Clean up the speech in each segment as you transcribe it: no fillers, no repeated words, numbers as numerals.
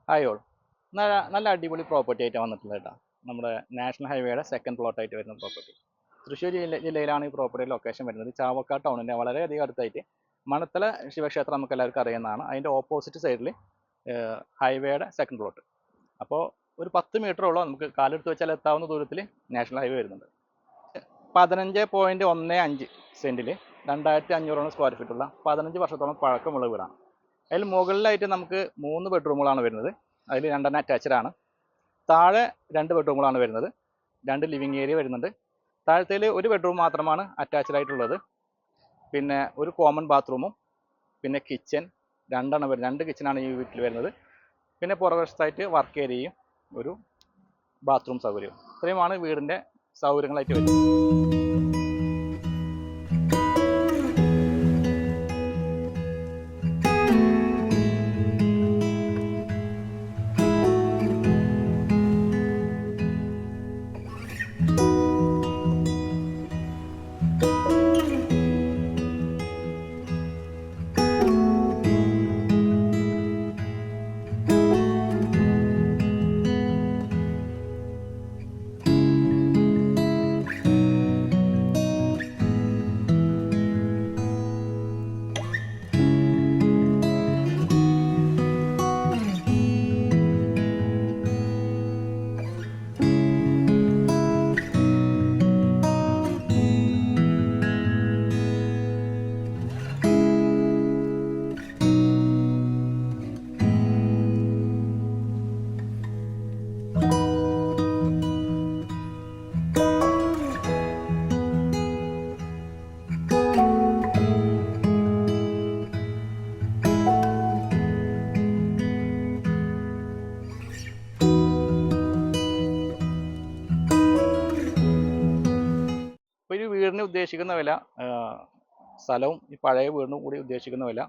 Hi all. നല്ല അടിപൊളി property ആയിട്ട് വന്നിട്ടുള്ളത് കേട്ടോ. നമ്മുടെ നാഷണൽ ഹൈവേയുടെ സെക്കൻഡ് പ്ലോട്ട് ആയിട്ട് വരുന്ന പ്രോപ്പർട്ടി. തൃശ്ശൂർ ജില്ലയിലാണ് ഈ പ്രോപ്പർട്ടി ലൊക്കേഷൻ വരുന്നത്. ചാവക്കാട് ടൗണിൻ്റെ വളരെയധികം അടുത്തായിട്ട് മണത്തല ശിവക്ഷേത്രം നമുക്ക് എല്ലാവർക്കും അറിയുന്നതാണ്. അതിൻ്റെ ഓപ്പോസിറ്റ് സൈഡിൽ ഹൈവേയുടെ സെക്കൻഡ് പ്ലോട്ട്. അപ്പോൾ ഒരു 10 മീറ്ററോളം നമുക്ക് കാലെടുത്ത് വെച്ചാൽ എത്താവുന്ന ദൂരത്തിൽ നാഷണൽ ഹൈവേ വരുന്നുണ്ട്. 15.15 സെൻറ്റിൽ 2500 സ്ക്വയർ ഫീറ്റുള്ള 15 വർഷത്തോളം പഴക്കമുള്ള വീടാണ്. അതിൽ മുകളിലായിട്ട് നമുക്ക് 3 ബെഡ്റൂമുകളാണ് വരുന്നത്. അതിൽ 2 അറ്റാച്ച്ഡ് ആണ്. താഴെ 2 ബെഡ്റൂമുകളാണ് വരുന്നത്. 2 ലിവിങ് ഏരിയ വരുന്നുണ്ട്. താഴത്തേൽ 1 ബെഡ്റൂം മാത്രമാണ് അറ്റാച്ച്ഡ് ആയിട്ടുള്ളത്. പിന്നെ ഒരു കോമൺ ബാത്റൂമും പിന്നെ കിച്ചൺ 2 കിച്ചണാണ് ഈ വീട്ടിൽ വരുന്നത്. പിന്നെ പുറവശത്തായിട്ട് വർക്ക് ഏരിയയും ഒരു ബാത്റൂം സൗകര്യവും. ഇത്രയുമാണ് വീടിൻ്റെ സൗകര്യങ്ങളായിട്ട് വരുന്നത്. ഇപ്പോൾ ഈ വീടിന് ഉദ്ദേശിക്കുന്ന വില, സ്ഥലവും ഈ പഴയ വീടിനും കൂടി ഉദ്ദേശിക്കുന്ന വില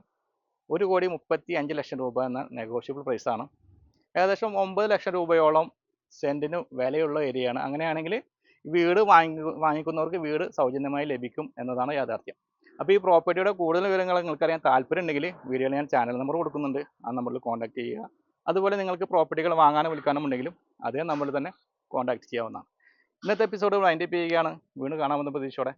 1,35,00,000 രൂപ എന്ന നെഗോഷ്യബിൾ പ്രൈസാണ്. ഏകദേശം 9 ലക്ഷം രൂപയോളം സെൻറ്റിന് വിലയുള്ള ഏരിയയാണ്. അങ്ങനെയാണെങ്കിൽ വീട് വാങ്ങിക്കുന്നവർക്ക് വീട് സൗജന്യമായി ലഭിക്കും എന്നതാണ് യാഥാർത്ഥ്യം. അപ്പോൾ ഈ പ്രോപ്പർട്ടിയുടെ കൂടുതൽ വിവരങ്ങൾ നിങ്ങൾക്കറിയാൻ താല്പര്യം ഉണ്ടെങ്കിൽ വീഡിയോയിൽ ഞാൻ ചാനൽ നമ്പർ കൊടുക്കുന്നുണ്ട്. ആ നമ്പറിൽ കോൺടാക്ട് ചെയ്യുക. അതുപോലെ നിങ്ങൾക്ക് പ്രോപ്പർട്ടികൾ വാങ്ങാനും വിൽക്കാനും ഉണ്ടെങ്കിലും അതേ നമ്പറിൽ തന്നെ കോൺടാക്ട് ചെയ്യാവുന്നതാണ്. ഇന്നത്തെ എപ്പിസോഡ് വൈൻഡപ്പ് ചെയ്യുകയാണ്. വീണ്ടും കാണാമെന്ന പ്രതീക്ഷയോടെ